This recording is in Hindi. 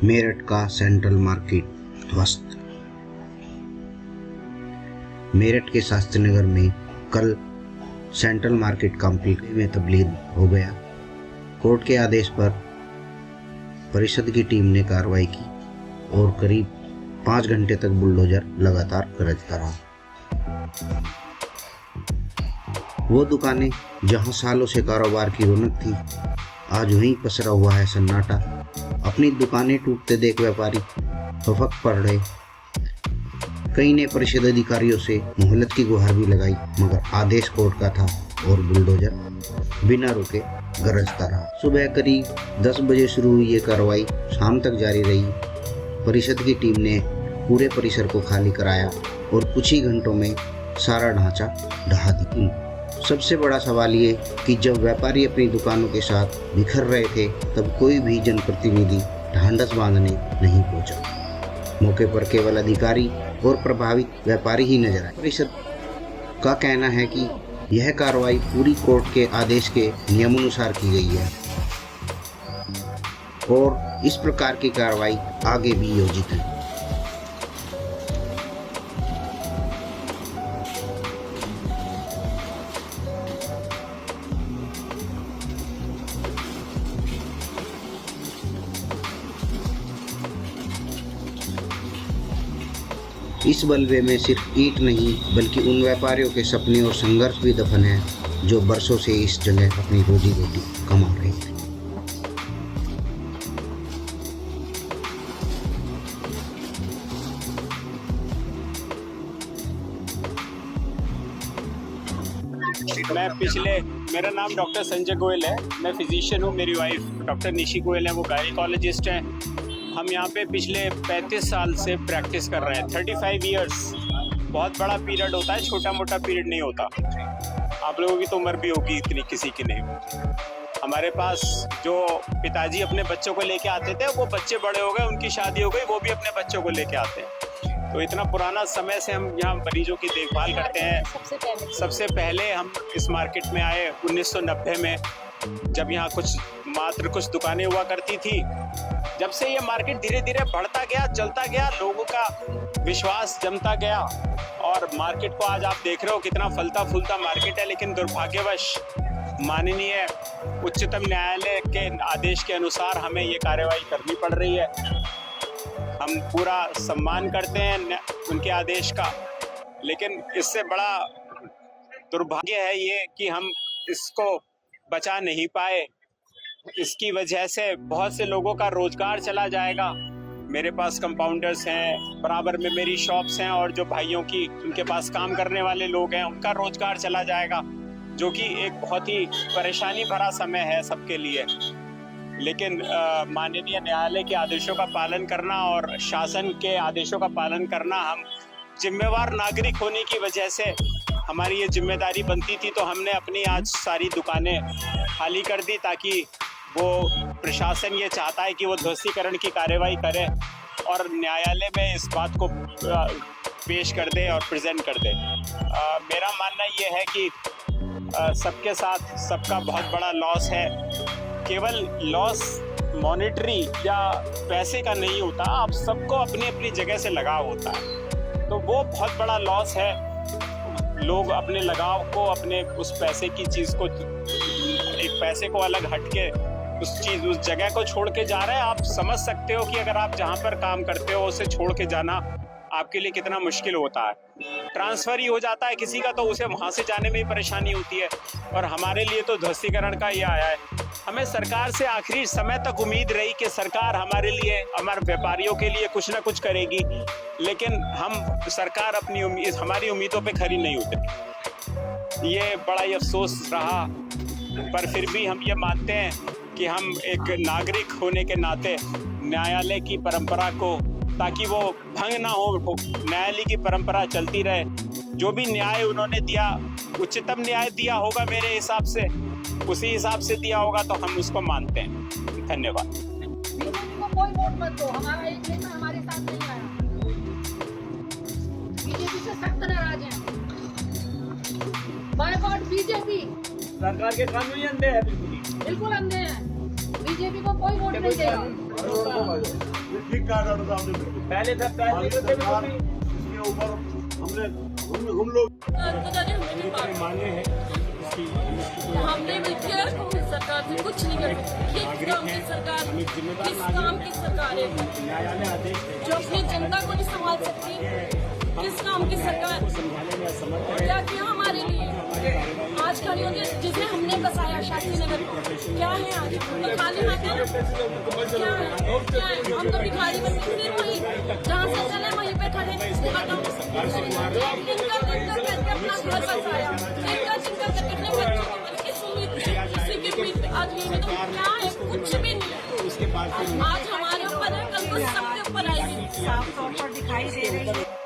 मेरठ का सेंट्रल मार्केट ध्वस्त। मेरठ के शास्त्री नगर में कल सेंट्रल मार्केट कॉम्प्लेक्स में तब्दील हो गया। कोर्ट के आदेश पर परिषद की टीम ने कार्रवाई की और करीब 5 घंटे तक बुलडोजर लगातार गरजता रहा। वो दुकानें जहां सालों से कारोबार की रौनक थी, आज वहीं पसरा हुआ है सन्नाटा। अपनी दुकानें टूटते देख व्यापारी फफक पड़ रहे। कई ने परिषद अधिकारियों से मोहलत की गुहार भी लगाई, मगर आदेश कोर्ट का था और बुलडोजर बिना रुके गरजता रहा। सुबह करीब 10 बजे शुरू हुई ये कार्रवाई शाम तक जारी रही। परिषद की टीम ने पूरे परिसर को खाली कराया और कुछ ही घंटों में सारा ढांचा ढहा दिया। सबसे बड़ा सवाल ये कि जब व्यापारी अपनी दुकानों के साथ बिखर रहे थे, तब कोई भी जनप्रतिनिधि ढांढस बांधने नहीं पहुंचा। मौके पर केवल अधिकारी और प्रभावित व्यापारी ही नजर आए। परिषद का कहना है कि यह कार्रवाई पूरी कोर्ट के आदेश के नियमानुसार की गई है और इस प्रकार की कार्रवाई आगे भी योजित है। इस बलवे में सिर्फ ईंट नहीं, बल्कि उन व्यापारियों के सपने और संघर्ष भी दफन है जो बरसों से इस जगह अपनी रोजी रोटी कमा रहे थे। मेरा नाम डॉक्टर संजय गोयल है। मैं फिजिशियन हूँ। मेरी वाइफ डॉक्टर निशी गोयल है, वो गायनिकोलॉजिस्ट हैं। हम यहाँ पे पिछले 35 साल से प्रैक्टिस कर रहे हैं। 35 इयर्स बहुत बड़ा पीरियड होता है, छोटा मोटा पीरियड नहीं होता। आप लोगों की तो उम्र भी होगी इतनी, किसी की नहीं होगी। हमारे पास जो पिताजी अपने बच्चों को लेके आते थे, वो बच्चे बड़े हो गए, उनकी शादी हो गई, वो भी अपने बच्चों को लेके आते हैं। तो इतना पुराना समय से हम यहाँ मरीजों की देखभाल करते हैं। सबसे पहले हम इस मार्केट में आए 1990 में, जब यहाँ मात्र कुछ दुकानें हुआ करती थी। जब से ये मार्केट धीरे धीरे बढ़ता गया, चलता गया, लोगों का विश्वास जमता गया और मार्केट को आज आप देख रहे हो कितना फलता फूलता मार्केट है। लेकिन दुर्भाग्यवश माननीय उच्चतम न्यायालय के आदेश के अनुसार हमें ये कार्रवाई करनी पड़ रही है। हम पूरा सम्मान करते हैं उनके आदेश का, लेकिन इससे बड़ा दुर्भाग्य है ये कि हम इसको बचा नहीं पाए। इसकी वजह से बहुत से लोगों का रोजगार चला जाएगा। मेरे पास कंपाउंडर्स हैं, बराबर में मेरी शॉप्स हैं, और जो भाइयों की उनके पास काम करने वाले लोग हैं, उनका रोजगार चला जाएगा, जो कि एक बहुत ही परेशानी भरा समय है सबके लिए। लेकिन माननीय न्यायालय के आदेशों का पालन करना और शासन के आदेशों का पालन करना, हम जिम्मेवार नागरिक होने की वजह से हमारी ये जिम्मेदारी बनती थी। तो हमने अपनी आज सारी दुकानें खाली कर दी, ताकि वो प्रशासन ये चाहता है कि वो ध्वस्तीकरण की कार्रवाई करे और न्यायालय में इस बात को पेश कर दे और प्रेजेंट कर दे। मेरा मानना ये है कि सबके साथ सबका बहुत बड़ा लॉस है। केवल लॉस मॉनेटरी या पैसे का नहीं होता, आप सबको अपनी अपनी जगह से लगाव होता है, तो वो बहुत बड़ा लॉस है। लोग अपने लगाव को, अपने उस पैसे की चीज़ को, एक पैसे को अलग हटके उस जगह को छोड़ के जा रहे हैं। आप समझ सकते हो कि अगर आप जहाँ पर काम करते हो उसे छोड़ के जाना आपके लिए कितना मुश्किल होता है। ट्रांसफ़र ही हो जाता है किसी का, तो उसे वहाँ से जाने में ही परेशानी होती है। और हमारे लिए तो ध्वस्तीकरण का ये आया है। हमें सरकार से आखिरी समय तक उम्मीद रही कि सरकार हमारे लिए, हमारे व्यापारियों के लिए कुछ ना कुछ करेगी, लेकिन सरकार हमारी उम्मीदों पे खरी नहीं उतरी। ये बड़ा ही अफसोस रहा, पर फिर भी हम ये मानते हैं कि हम एक नागरिक होने के नाते न्यायालय की परंपरा को, ताकि वो भंग ना हो, न्यायालय की परंपरा चलती रहे। जो भी न्याय उन्होंने दिया, उच्चतम न्याय दिया होगा मेरे हिसाब से, उसी हिसाब से दिया होगा, तो हम उसको मानते हैं। धन्यवाद। बीजेपी को कोई वोट मत दो, हमारा एक नेता हमारे साथ नहीं आया। बीजेपी से सख्त नाराज हैं। Boycott BJP. सरकार के कानून ही अंधे हैं, बिल्कुल अंधे हैं। बीजेपी को कोई वोट नहीं देगा। ठीक कहा डॉक्टर साहब ने बिल्कुल। पहले था पहले सरकार इसके ऊपर हमने हम लोग मान्य है इसकी हमने मिलकर सरकार से कुछ नहीं कर किस काम की सरकार किस काम की सरकार है न्यायालय आदेश जो अपनी जनता को नहीं संभाल सकती। किस काम की सरकार संभालने में असमर्थ है। क्या किया हमारे लिए आज खड़ी होती है जिसे हमने बसाया शास्त्री नगर क्या है आज तो खाली हाथ है ना? क्या है हम तो भिखारी बन के फिर वहीं जहाँ से चले वहीं पे खड़े अपना घर बसाया कितने बच्चों को किस उम्मीद में किसी की उम्मीद पे आज ये तो क्या है कुछ भी नहीं है। उसके बाद आज हमारे ऊपर है कल को सबके ऊपर आएगी। साफ तौर पर दिखाई दे रही है।